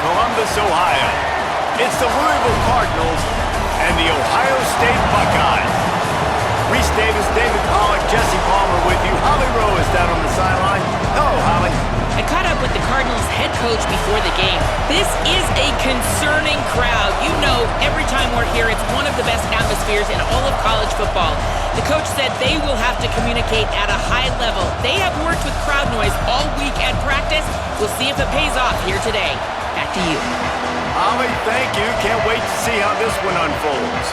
Columbus, Ohio. It's the Louisville Cardinals and the Ohio State Buckeyes. Reese Davis, David Pollack, Jesse Palmer with you. Holly Rowe is down on the sideline. Hello, Holly. I caught up with the Cardinals head coach before the game. This is a concerning crowd. You know, every time we're here, it's one of the best atmospheres in all of college football. The coach said they will have to communicate at a high level. They have worked with crowd noise all week at practice. We'll see if it pays off here today. Back to you. Holly, thank you. Can't wait to see how this one unfolds.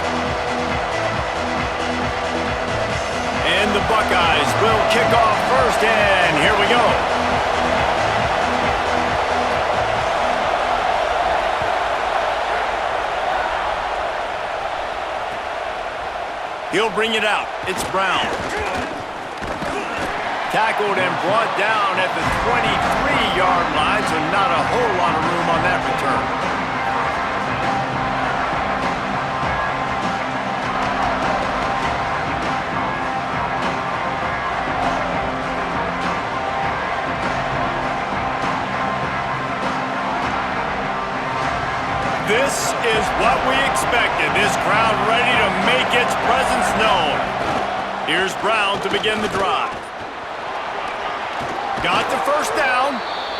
And the Buckeyes will kick off first, and here we go. He'll bring it out. It's Brown. Tackled and brought down at the 23-yard line, so not a whole lot of room on that return. This is what we expected. This crowd ready to make its presence known. Here's Brown to begin the drive. Got the first down,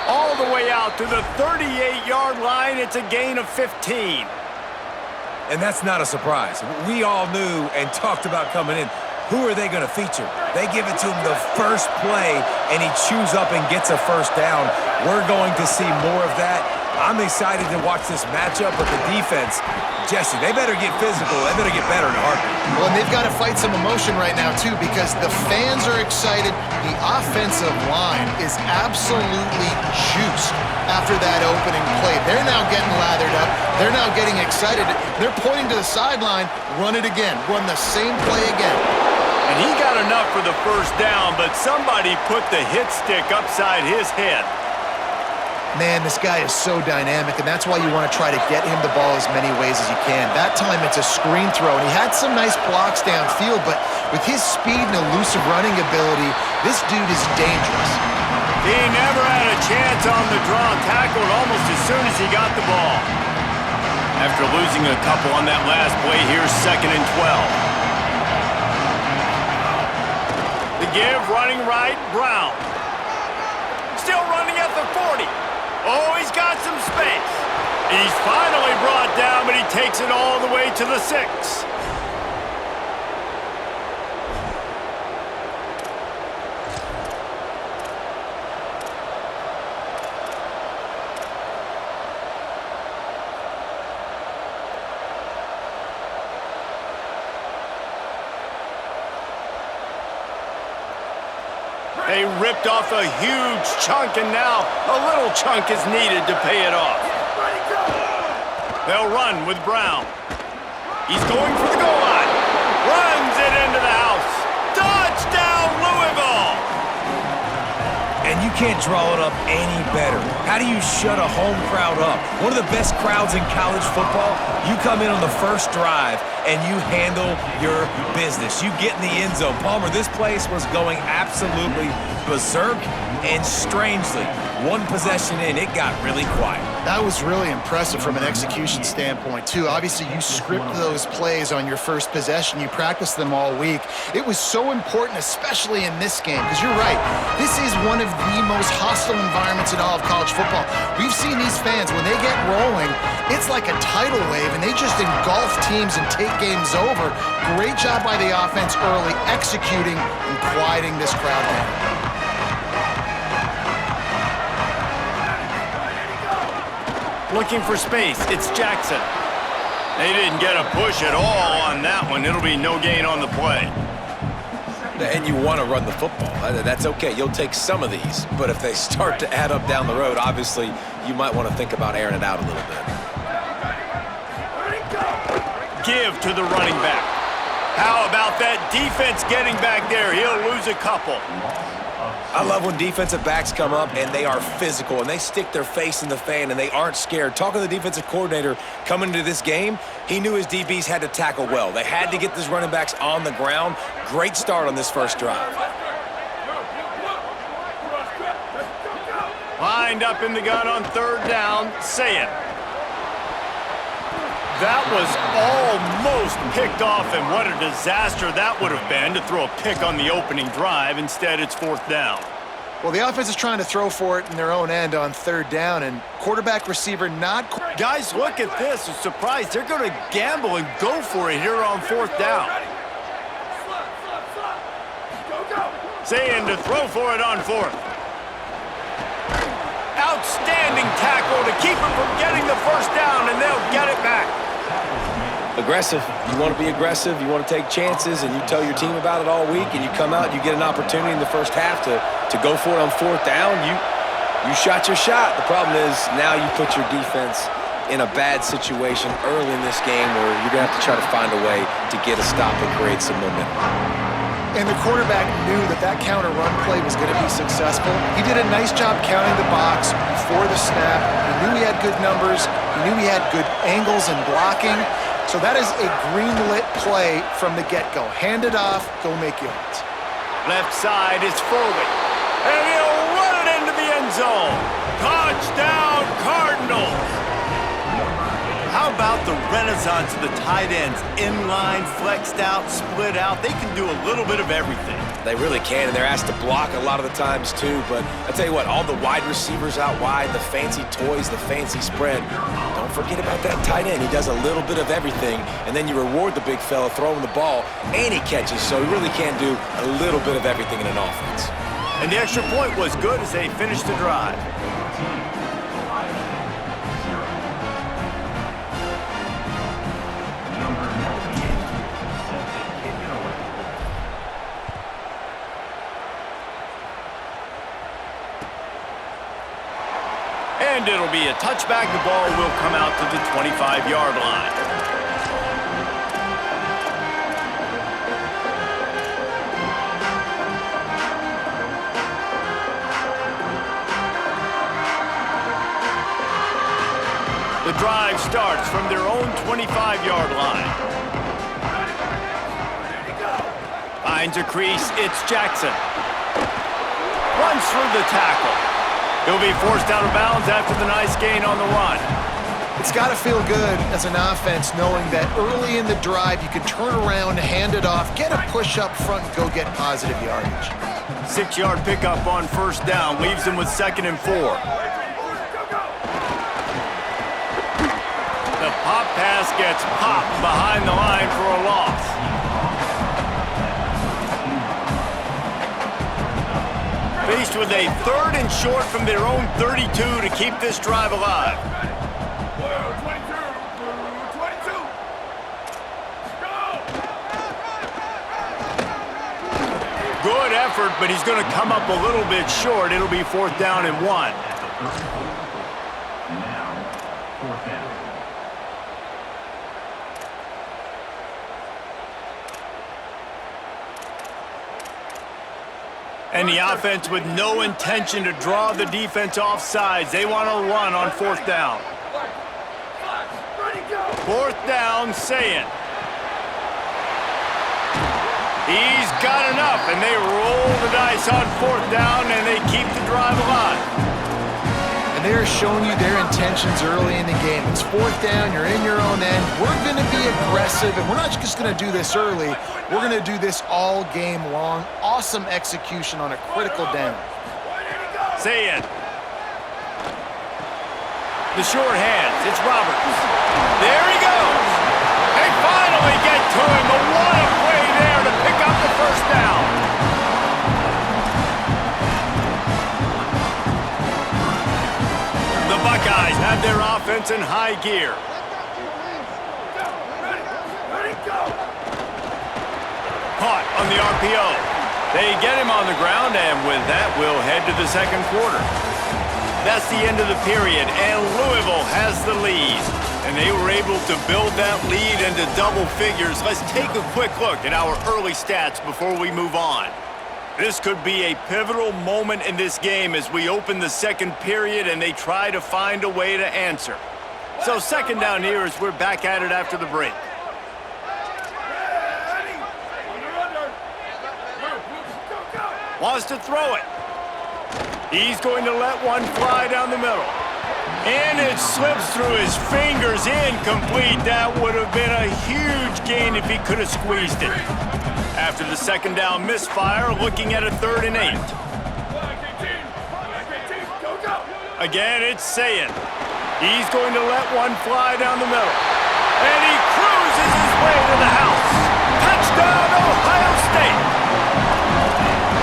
all the way out to the 38-yard line. It's a gain of 15. And that's not a surprise. We all knew and talked about coming in. Who are they going to feature? They give it to him the first play, and he chews up and gets a first down. We're going to see more of that. I'm excited to watch this matchup with the defense. Jesse, they better get physical. They better get better in a heartbeat. Well, and they've got to fight some emotion right now, too, because the fans are excited. The offensive line is absolutely juiced after that opening play. They're now getting lathered up. They're now getting excited. They're pointing to the sideline. Run it again. Run the same play again. And he got enough for the first down, but somebody put the hit stick upside his head. Man, this guy is so dynamic, and that's why you want to try to get him the ball as many ways as you can. That time, it's a screen throw, and he had some nice blocks downfield, but with his speed and elusive running ability, this dude is dangerous. He never had a chance on the draw, tackled almost as soon as he got the ball. After losing a couple on that last play, here's 2nd and 12. The give, running right, Brown. Still running at the 40. Oh, he's got some space. He's finally brought down, but he takes it all the way to the 6. They ripped off a huge chunk, and now a little chunk is needed to pay it off. They'll run with Brown. He's going for the goal line. Runs it into the house. Touchdown, Louisville! And you can't draw it up any better. How do you shut a home crowd up? One of the best crowds in college football. You come in on the first drive, and you handle your business. You get in the end zone. Palmer, this place was going absolutely berserk, and strangely, one possession in, it got really quiet. That was really impressive from an execution standpoint, too. Obviously, you script those plays on your first possession. You practice them all week. It was so important, especially in this game, because you're right. This is one of the most hostile environments in all of college football. We've seen these fans, when they get rolling, it's like a tidal wave, and they just engulf teams and take games over. Great job by the offense early, executing and quieting this crowd down. Looking for space. It's Jackson. They didn't get a push at all on that one. It'll be no gain on the play. And you want to run the football. That's okay. You'll take some of these. But if they start to add up down the road, obviously, you might want to think about airing it out a little bit. Give to the running back. How about that defense getting back there? He'll lose a couple. I love when defensive backs come up and they are physical and they stick their face in the fan and they aren't scared. Talking to the defensive coordinator coming into this game, he knew his DBs had to tackle well. They had to get these running backs on the ground. Great start on this first drive. Lined up in the gun on third down, Saying. That was almost picked off, and what a disaster that would have been to throw a pick on the opening drive. Instead, it's fourth down. Well, the offense is trying to throw for it in their own end on third down, and quarterback receiver not... Guys, look at this. I'm surprised. They're going to gamble and go for it here on fourth down. Saying to throw for it on fourth. Outstanding tackle to keep him from getting the first down, and they'll get it back. Aggressive. You want to be aggressive, you want to take chances, and you tell your team about it all week, and you come out and you get an opportunity in the first half to go for it on fourth down. You shot your shot. The problem is now you put your defense in a bad situation early in this game where you're going to have to try to find a way to get a stop and create some momentum. And the quarterback knew that counter run play was going to be successful. He did a nice job counting the box before the snap. He knew he had good numbers. He knew he had good angles and blocking. So that is a green-lit play from the get-go. Hand it off, go make yards. Left side is Foley. And he'll run it into the end zone. Touchdown, Cardinals! How about the renaissance of the tight ends? Inline, flexed out, split out. They can do a little bit of everything. They really can, and they're asked to block a lot of the times too. But I tell you what, all the wide receivers out wide, the fancy toys, the fancy spread, don't forget about that tight end. He does a little bit of everything, and then you reward the big fella throwing the ball, and he catches, so he really can do a little bit of everything in an offense. And the extra point was good as they finished the drive. And it'll be a touchback. The ball will come out to the 25-yard line. The drive starts from their own 25-yard line. Finds a crease. It's Jackson. Runs through the tackle. He'll be forced out of bounds after the nice gain on the run. It's got to feel good as an offense knowing that early in the drive you can turn around, hand it off, get a push up front, and go get positive yardage. 6-yard pickup on first down leaves him with 2nd and 4. The pop pass gets popped behind the line for a loss. Faced with a 3rd and short from their own 32 to keep this drive alive. Good effort, but he's going to come up a little bit short. It'll be 4th down and 1. And the offense with no intention to draw the defense off sides. They want to run on 4th down. 4th down, Saying. He's got enough, and they roll the dice on 4th down, and they keep the drive alive. And they're showing you their intentions early in the game. It's 4th down, you're in your own end. We're going to be aggressive, and we're not just going to do this early. We're going to do this all game long. Awesome execution on a critical down. Saying. The short hands, it's Roberts. There he goes. They finally get to him. But what a play there to pick up the first down. The Buckeyes have their offense in high gear. Caught on the RPO. They get him on the ground, and with that, we'll head to the 2nd quarter. That's the end of the period, and Louisville has the lead. And they were able to build that lead into double figures. Let's take a quick look at our early stats before we move on. This could be a pivotal moment in this game as we open the 2nd period and they try to find a way to answer. So 2nd down here as we're back at it after the break. Wants to throw it. He's going to let one fly down the middle. And it slips through his fingers, incomplete. That would have been a huge gain if he could have squeezed it. After the second down misfire, looking at a 3rd and 8. Again, it's Sayin. He's going to let one fly down the middle. And he cruises his way to the house. Touchdown, Ohio State!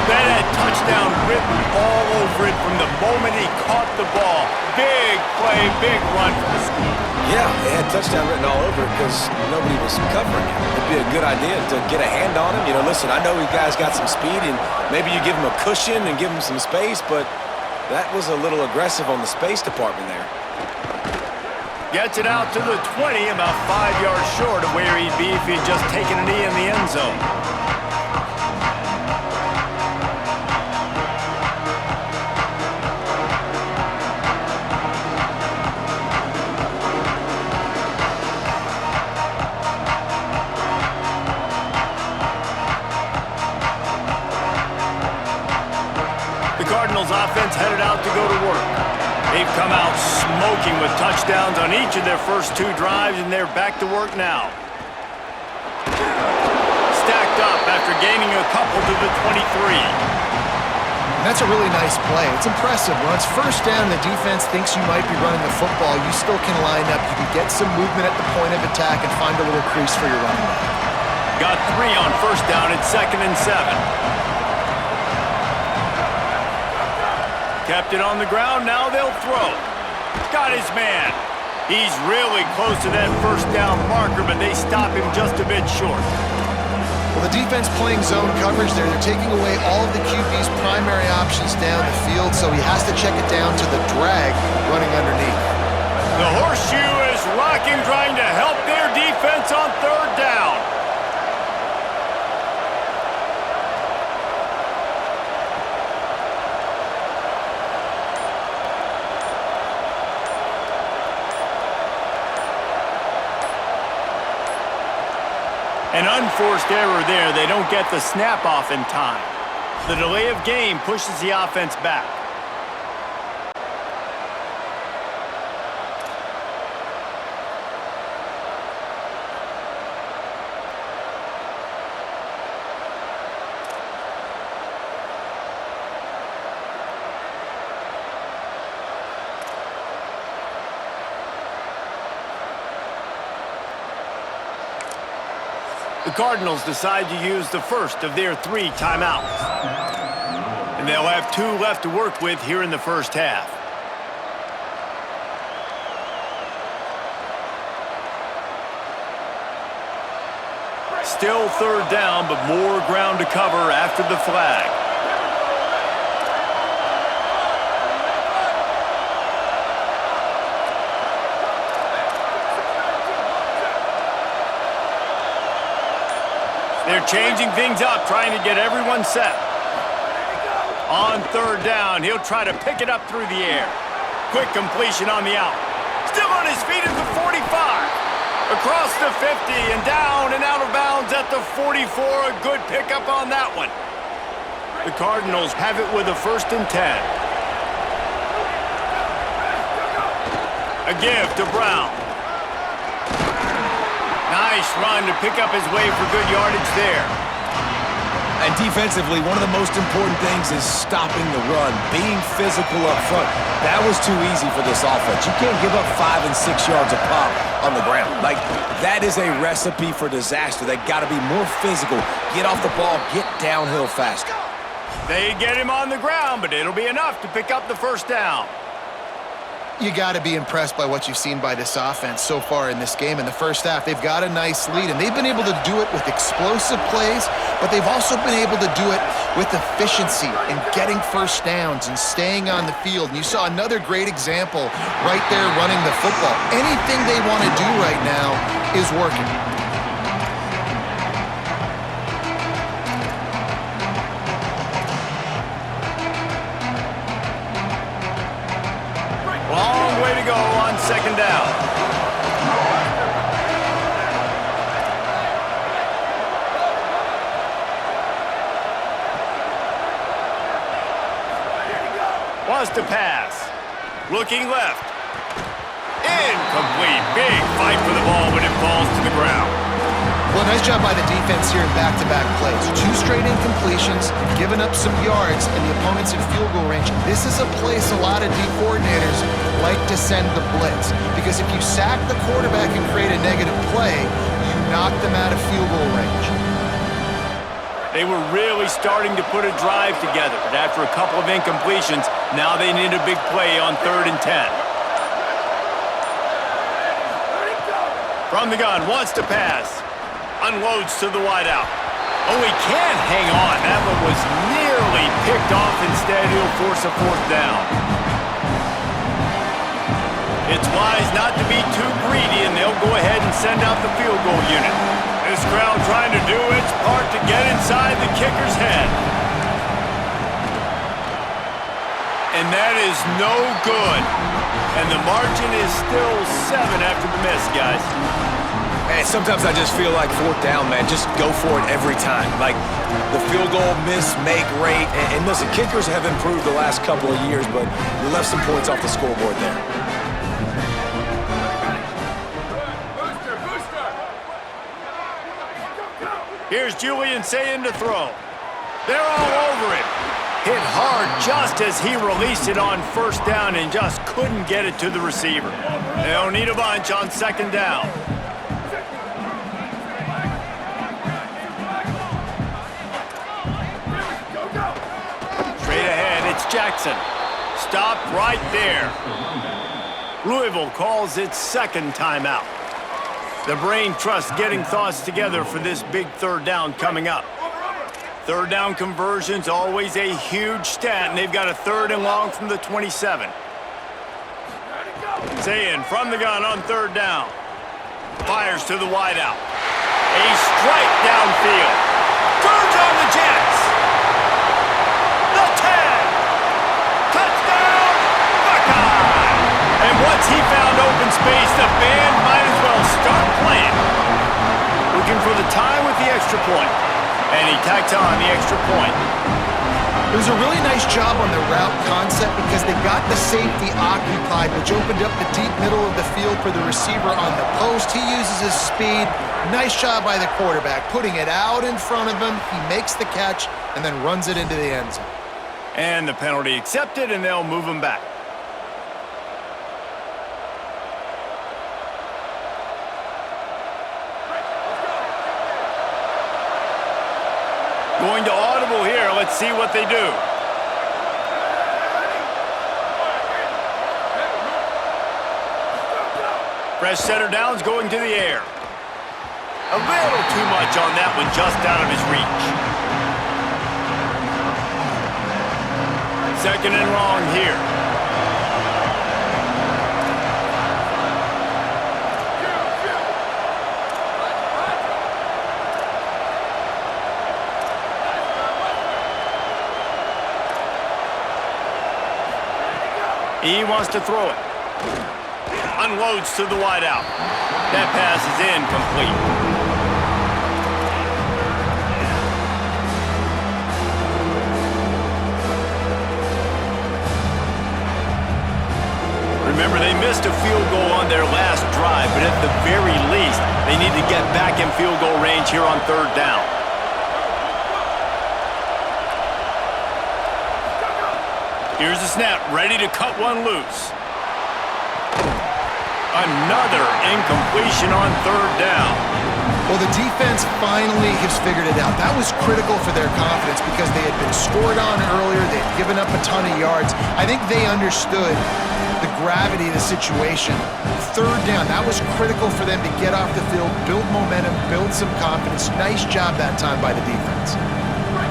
That had touchdown written all over it from the moment he caught the ball. Big play, big run for the school. Yeah, it had touchdown written all over it because nobody was covering him. It'd be a good idea to get a hand on him. You know, listen, I know you guys got some speed, and maybe you give him a cushion and give him some space, but that was a little aggressive on the space department there. Gets it out to the 20, about 5 yards short of where he'd be if he'd just taken a knee in the end zone. Offense headed out to go to work. They've come out smoking with touchdowns on each of their first 2 drives, and they're back to work now. Stacked up after gaining a couple to the 23. And that's a really nice play. It's impressive. When it's first down and the defense thinks you might be running the football, you still can line up. You can get some movement at the point of attack and find a little crease for your running back. Got 3 on first down at 2nd and 7. Kept it on the ground, now they'll throw. Got his man. He's really close to that first down marker, but they stop him just a bit short. Well, the defense playing zone coverage there. They're taking away all of the QB's primary options down the field, so he has to check it down to the drag running underneath. The horseshoe is rocking, trying to help their defense on 3rd down. An unforced error there. They don't get the snap off in time. The delay of game pushes the offense back. The Cardinals decide to use the first of their 3 timeouts. And they'll have 2 left to work with here in the first half. Still 3rd down, but more ground to cover after the flag. They're changing things up, trying to get everyone set. On 3rd down, he'll try to pick it up through the air. Quick completion on the out. Still on his feet at the 45. Across the 50 and down and out of bounds at the 44. A good pickup on that one. The Cardinals have it with a 1st and 10. A give to Brown. Nice run to pick up his way for good yardage there. And defensively, one of the most important things is stopping the run, being physical up front. That was too easy for this offense. You can't give up 5 and 6 yards a pop on the ground. Like, that is a recipe for disaster. They got to be more physical, get off the ball, get downhill faster. They get him on the ground, but it'll be enough to pick up the 1st down. You got to be impressed by what you've seen by this offense so far in this game. In the first half, they've got a nice lead, and they've been able to do it with explosive plays, but they've also been able to do it with efficiency and getting first downs and staying on the field. And you saw another great example right there running the football. Anything they want to do right now is working. Long way to go on 2nd down. wants to pass. Looking left. Incomplete. Big fight for the ball, but it falls to the ground. Well, nice job by the defense here in back-to-back plays. 2 straight incompletions, giving up some yards, and the opponent's in field goal range. This is a place a lot of D coordinators like to send the blitz, because if you sack the quarterback and create a negative play, you knock them out of field goal range. They were really starting to put a drive together, but after a couple of incompletions, now they need a big play on 3rd and 10. From the gun, wants to pass. Unloads to the wideout. Oh, he can't hang on. That one was nearly picked off. Instead, he'll force a 4th down. It's wise not to be too greedy, and they'll go ahead and send out the field goal unit. This crowd trying to do its part to get inside the kicker's head. And that is no good. And the margin is still 7 after the miss, guys. Man, sometimes I just feel like 4th down, man. Just go for it every time. Like the field goal miss-make rate. And listen, kickers have improved the last couple of years, but you left some points off the scoreboard there. Here's Julian saying to throw. They're all over it. Hit hard just as he released it on 1st down and just couldn't get it to the receiver. They'll need a bunch on 2nd down. Straight ahead, it's Jackson. Stopped right there. Louisville calls its 2nd timeout. The brain trust getting thoughts together for this big 3rd down coming up. 3rd down conversion's always a huge stat, and they've got a 3rd and long from the 27. Zayin from the gun on 3rd down. Fires to the wideout. A strike downfield. Turns on the Jets. The 10. Touchdown, Buckeye. And once he found open space, the band might as well start playing. Looking for the time with the extra point. And he tacks on the extra point. It was a really nice job on the route concept because they got the safety occupied, which opened up the deep middle of the field for the receiver on the post. He uses his speed. Nice job by the quarterback, putting it out in front of him. He makes the catch and then runs it into the end zone. And the penalty accepted, and they'll move him back. Going to audible here. Let's see what they do. Fresh center downs going to the air. A little too much on that one, just out of his reach. 2nd and long here. He wants to throw it. Unloads to the wideout. That pass is incomplete. Remember, they missed a field goal on their last drive, but at the very least, they need to get back in field goal range here on 3rd down. Here's the snap, ready to cut one loose. Another incompletion on 3rd down. Well, the defense finally has figured it out. That was critical for their confidence because they had been scored on earlier. They had given up a ton of yards. I think they understood the gravity of the situation. 3rd down, that was critical for them to get off the field, build momentum, build some confidence. Nice job that time by the defense.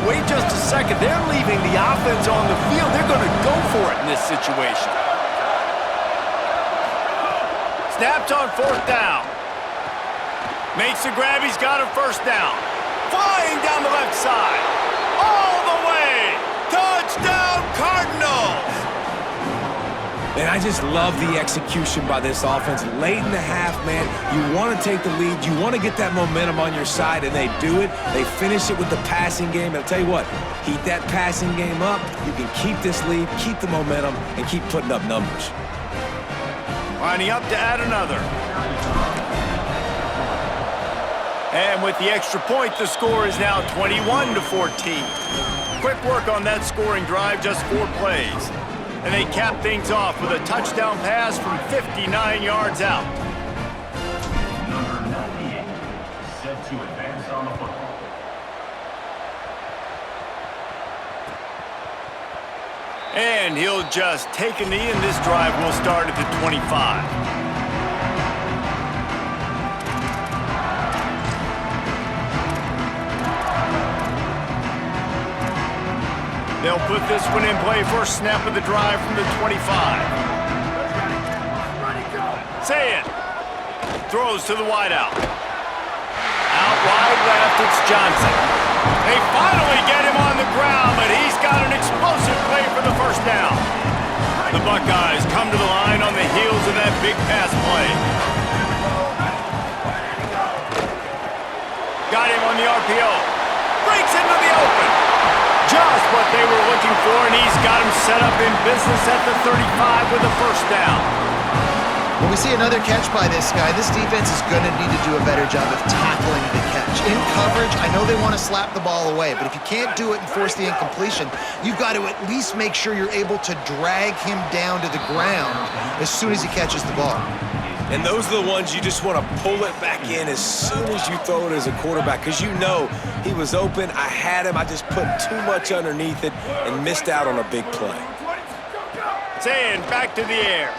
Wait just a second. They're leaving the offense on the field. They're going to go for it in this situation. Snapped on 4th down. Makes the grab. He's got a 1st down. Flying down the left side. All the way. Touchdown, Cardinals. And I just love the execution by this offense. Late in the half, man, you want to take the lead. You want to get that momentum on your side, and they do it. They finish it with the passing game. And I'll tell you what, heat that passing game up. You can keep this lead, keep the momentum, and keep putting up numbers. Lining up to add another. And with the extra point, the score is now 21-14. Quick work on that scoring drive, just 4 plays. And they cap things off with a touchdown pass from 59 yards out. Number 98, set to advance on the football. And he'll just take a knee, and this drive will start at the 25. They'll put this one in play. First snap of the drive from the 25. Say it. Throws to the wideout. Out wide left, it's Johnson. They finally get him on the ground, but he's got an explosive play for the first down. The Buckeyes come to the line on the heels of that big pass play. Got him on the RPO. Breaks into the open. Just what they were looking for, and he's got him set up in business at the 35 with a first down. When we see another catch by this guy, this defense is going to need to do a better job of tackling the catch. In coverage, I know they want to slap the ball away, but if you can't do it and force the incompletion, you've got to at least make sure you're able to drag him down to the ground as soon as he catches the ball. And those are the ones you just want to pull it back in as soon as you throw it as a quarterback, because you know he was open, I had him, I just put too much underneath it and missed out on a big play. Saying back to the air.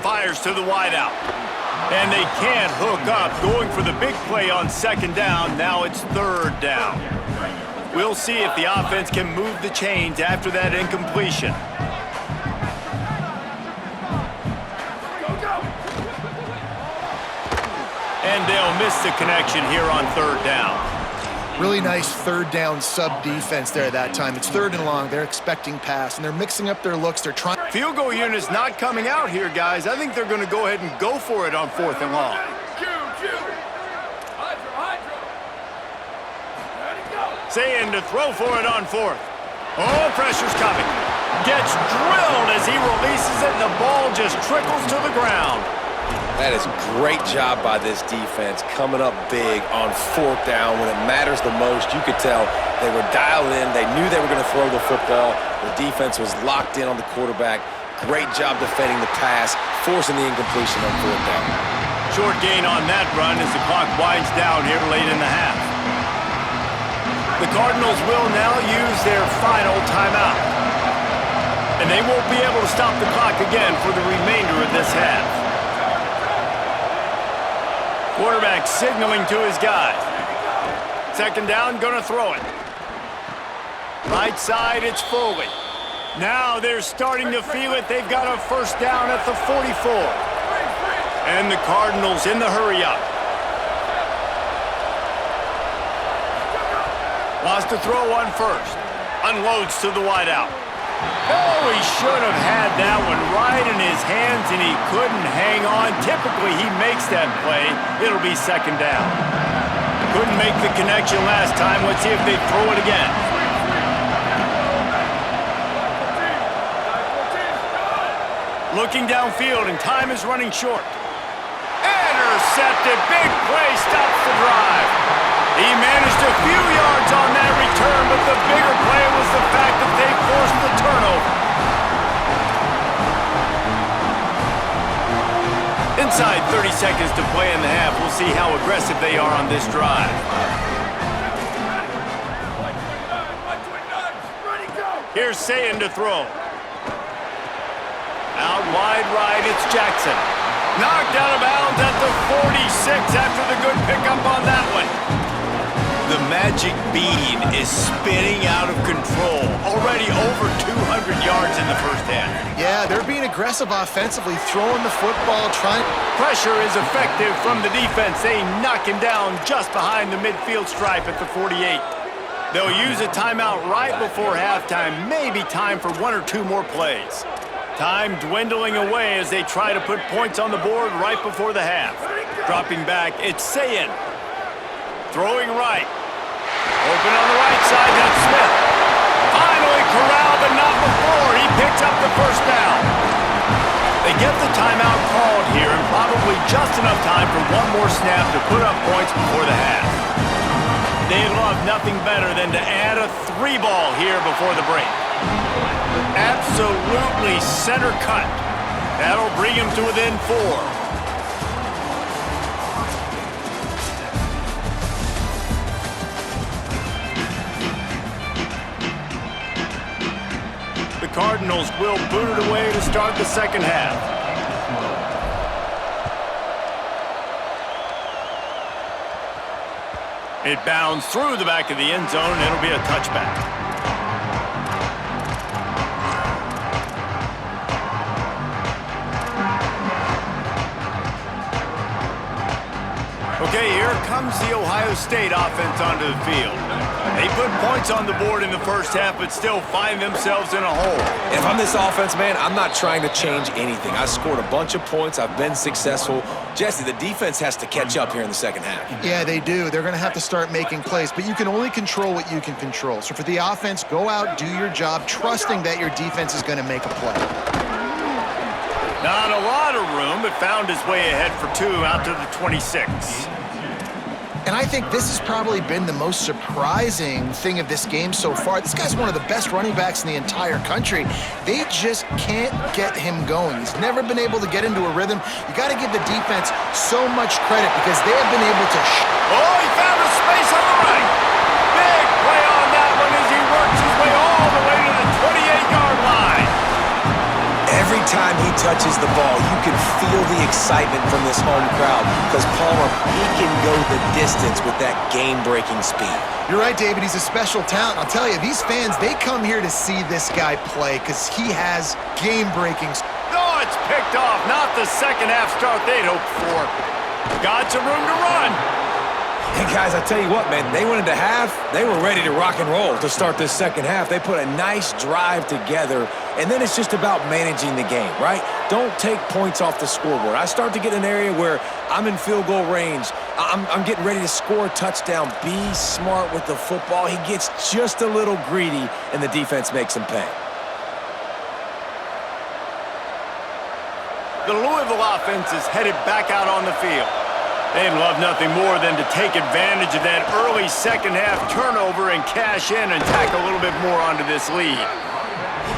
Fires to the wideout. And they can't hook up, going for the big play on second down. Now it's third down. We'll see if the offense can move the chains after that incompletion. And they'll miss the connection here on third down. Really nice third down sub-defense there that time. It's third and long. They're expecting pass, and they're mixing up their looks. They're trying. Field goal unit's not coming out here, guys. I think they're going to go ahead and go for it on fourth and long. Saying to throw for it on fourth. Oh, pressure's coming. Gets drilled as he releases it, and the ball just trickles to the ground. That is a great job by this defense, coming up big on fourth down when it matters the most. You could tell they were dialed in. They knew they were going to throw the football. The defense was locked in on the quarterback. Great job defending the pass, forcing the incompletion on fourth down. Short gain on that run as the clock winds down here late in the half. The Cardinals will now use their final timeout. And they won't be able to stop the clock again for the remainder of this half. Quarterback signaling to his guys. Second down, gonna throw it. Right side, it's Foley. Now they're starting to feel it. They've got a first down at the 44. And the Cardinals in the hurry up. Lost to throw on first. Unloads to the wideout. Oh, he should have had that one right in his hands, and he couldn't hang on. Typically, he makes that play. It'll be second down. Couldn't make the connection last time. Let's see if they throw it again. Looking downfield, and time is running short. Intercepted. Big play stops the drive. He managed a few yards on that return, but the bigger play was the fact that they forced the turnover. Inside 30 seconds to play in the half. We'll see how aggressive they are on this drive. Here's Sayin to throw. Out wide right, it's Jackson. Knocked out of bounds at the 46 after the good pickup on that one. The magic bean is spinning out of control. Already over 200 yards in the first half. Yeah, they're being aggressive offensively, throwing the football, trying. Pressure is effective from the defense. They knock him down just behind the midfield stripe at the 48. They'll use a timeout right before halftime. Maybe time for one or two more plays. Time dwindling away as they try to put points on the board right before the half. Dropping back, it's Sayin. Throwing right. Open on the right side, that's Smith. Finally corralled, but not before. He picks up the first down. They get the timeout called here, and probably just enough time for one more snap to put up points before the half. They'd love nothing better than to add a 3-ball here before the break. Absolutely center cut. That'll bring him to within 4. The Cardinals will boot it away to start the second half. It bounds through the back of the end zone, and it'll be a touchback. Okay, here comes the Ohio State offense onto the field. They put points on the board in the first half, but still find themselves in a hole. If I'm this offense, man, I'm not trying to change anything. I scored a bunch of points. I've been successful. Jesse, the defense has to catch up here in the second half. Yeah, they do. They're going to have to start making plays, but you can only control what you can control. So for the offense, go out, do your job, trusting that your defense is going to make a play. Not a lot of room, but found his way ahead for 2 out to the 26. And I think this has probably been the most surprising thing of this game so far. This guy's one of the best running backs in the entire country. They just can't get him going. He's never been able to get into a rhythm. You got to give the defense so much credit because they have been able to... Oh, he found a space on the right. Big play on that one as he works his way all the way to the 28-yard line. Every time he touches the ball, you can feel the excitement from this home crowd because Palmer, he can go the distance with that game-breaking speed. You're right, David. He's a special talent. I'll tell you, these fans, they come here to see this guy play because he has game-breaking... No, it's picked off. Not the second half start they'd hoped for. Got some room to run. Hey, guys, I tell you what, man, they went into half, they were ready to rock and roll to start this second half. They put a nice drive together, and then it's just about managing the game, right? Don't take points off the scoreboard. I start to get in an area where I'm in field goal range. I'm getting ready to score a touchdown. Be smart with the football. He gets just a little greedy, and the defense makes him pay. The Louisville offense is headed back out on the field. They'd love nothing more than to take advantage of that early second half turnover and cash in and tack a little bit more onto this lead.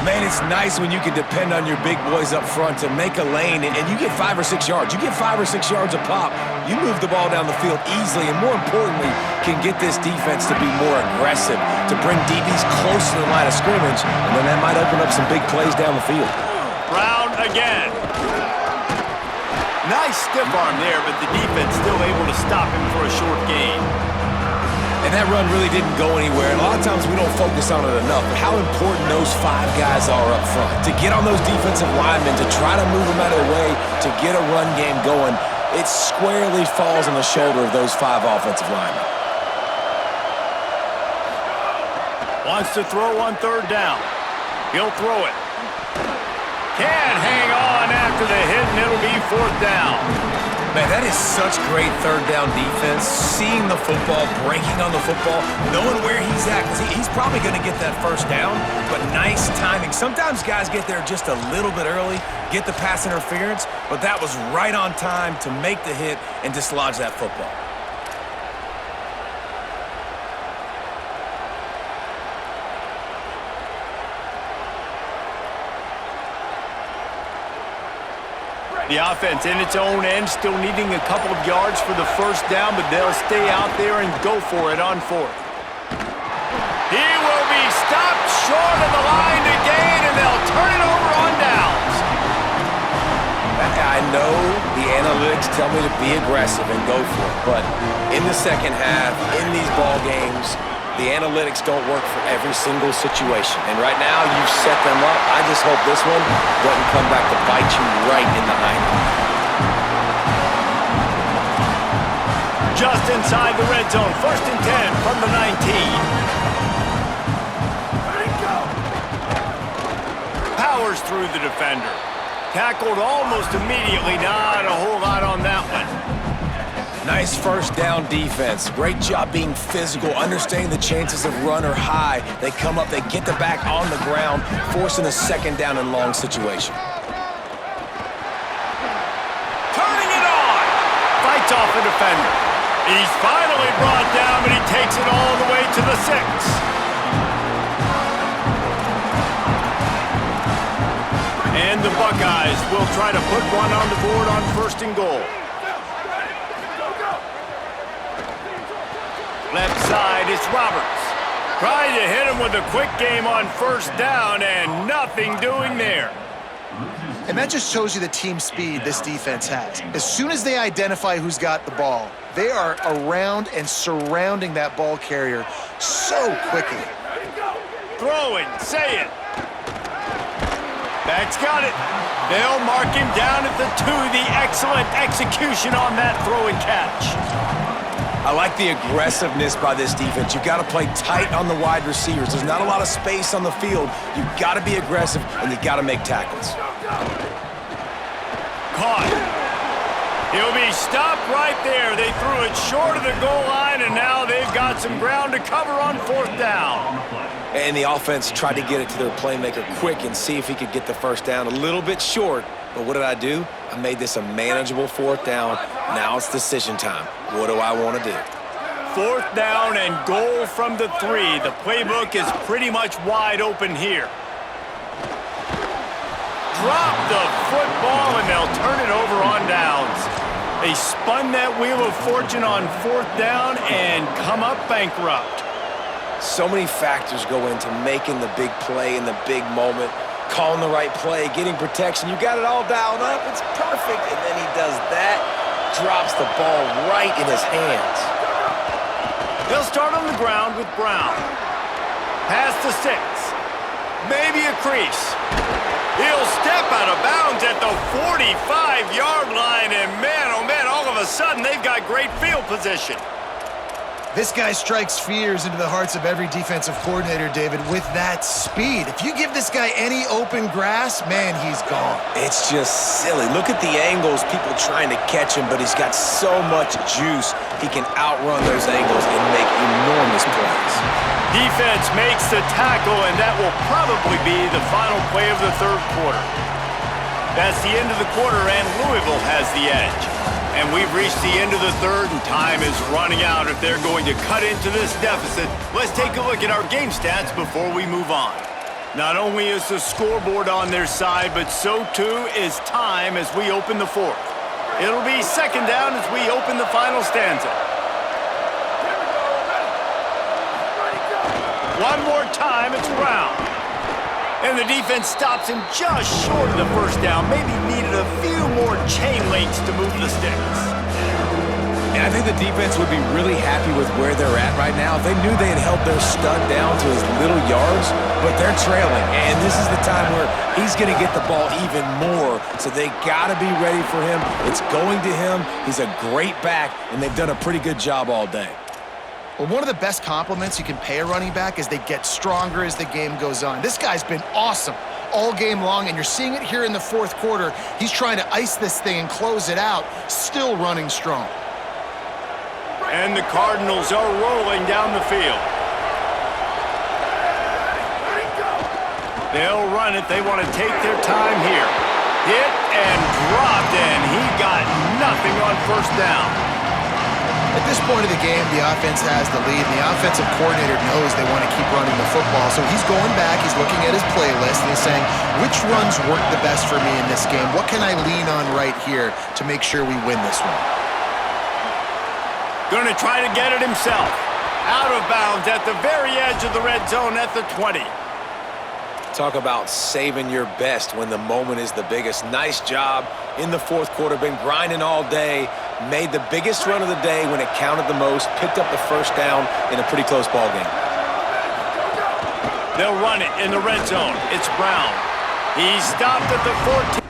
Man, it's nice when you can depend on your big boys up front to make a lane, and you get 5 or 6 yards. You get 5 or 6 yards a pop, you move the ball down the field easily, and more importantly, can get this defense to be more aggressive, to bring DBs close to the line of scrimmage, and then that might open up some big plays down the field. Brown again. Nice stiff arm there, but the defense still able to stop him for a short gain. And that run really didn't go anywhere. And a lot of times we don't focus on it enough, but how important those 5 guys are up front. To get on those defensive linemen, to try to move them out of the way, to get a run game going, it squarely falls on the shoulder of those 5 offensive linemen. Wants to throw on 3rd down. He'll throw it. Can't hang on after the hit, and it'll be 4th down. Man, that is such great 3rd down defense. Seeing the football, breaking on the football, knowing where he's at, because he's probably going to get that 1st down, but nice timing. Sometimes guys get there just a little bit early, get the pass interference, but that was right on time to make the hit and dislodge that football. The offense in its own end, still needing a couple of yards for the 1st down, but they'll stay out there and go for it on 4th. He will be stopped short of the line to gain, and they'll turn it over on downs. I know the analytics tell me to be aggressive and go for it, but in the second half, in these ball games, the analytics don't work for every single situation. And right now, you've set them up. I just hope this one doesn't come back to bite you right in the hind end. Just inside the red zone, 1st and 10 from the 19. Power powers through the defender. Tackled almost immediately. Not a whole lot on that one. Nice first down defense. Great job being physical, understanding the chances of run are high. They come up, they get the back on the ground, forcing a second down and long situation. Turning it on. Fights off the defender. He's finally brought down, but he takes it all the way to the 6. And the Buckeyes will try to put one on the board on 1st and goal. Left side, it's Roberts. Trying to hit him with a quick game on 1st down, and nothing doing there. And that just shows you the team speed this defense has. As soon as they identify who's got the ball, they are around and surrounding that ball carrier so quickly. Throwing, say it. Back's got it. They'll mark him down at the 2. The excellent execution on that throw and catch. I like the aggressiveness by this defense. You got to play tight on the wide receivers. There's not a lot of space on the field. You got to be aggressive, and you got to make tackles. Caught. He'll be stopped right there. They threw it short of the goal line, and now they've got some ground to cover on 4th down. And the offense tried to get it to their playmaker quick and see if he could get the first down. A little bit short, but what did I do? I made this a manageable 4th down. Now it's decision time. What do I want to do? 4th down and goal from the 3. The playbook is pretty much wide open here. Drop the football, and they'll turn it over on downs. They spun that wheel of fortune on 4th down and come up bankrupt. So many factors go into making the big play in the big moment, calling the right play, getting protection. You got it all dialed up. It's perfect. And then he does that, drops the ball right in his hands. They'll start on the ground with Brown. Pass to 6. Maybe a crease. He'll step out of bounds at the 45-yard line, and man, oh man, all of a sudden they've got great field position. This guy strikes fears into the hearts of every defensive coordinator, David, with that speed. If you give this guy any open grass, man, he's gone. It's just silly. Look at the angles, people trying to catch him, but he's got so much juice. He can outrun those angles and make enormous plays. Defense makes the tackle, and that will probably be the final play of the 3rd quarter. That's the end of the quarter, and Louisville has the edge. And we've reached the end of the 3rd, and time is running out if they're going to cut into this deficit. Let's take a look at our game stats before we move on. Not only is the scoreboard on their side, but so too is time as we open the 4th. It'll be 2nd down as we open the final stanza. One more time, it's Brown. And the defense stops him just short of the 1st down. Maybe needed a few more chain links to move the sticks. And I think the defense would be really happy with where they're at right now. They knew they had held their stud down to his little yards, but they're trailing. And this is the time where he's going to get the ball even more. So they got to be ready for him. It's going to him. He's a great back, and they've done a pretty good job all day. Well, one of the best compliments you can pay a running back is they get stronger as the game goes on. This guy's been awesome all game long, and you're seeing it here in the 4th quarter. He's trying to ice this thing and close it out, still running strong. And the Cardinals are rolling down the field. They'll run it. They want to take their time here. Hit and dropped, and he got nothing on 1st down. At this point of the game, the offense has the lead, and the offensive coordinator knows they want to keep running the football. So he's going back, he's looking at his playlist, and he's saying, which runs work the best for me in this game? What can I lean on right here to make sure we win this one? Going to try to get it himself. Out of bounds at the very edge of the red zone at the 20. Talk about saving your best when the moment is the biggest. Nice job in the 4th quarter. Been grinding all day. Made the biggest run of the day when it counted the most. Picked up the 1st down in a pretty close ball game. They'll run it in the red zone. It's Brown. He's stopped at the 14.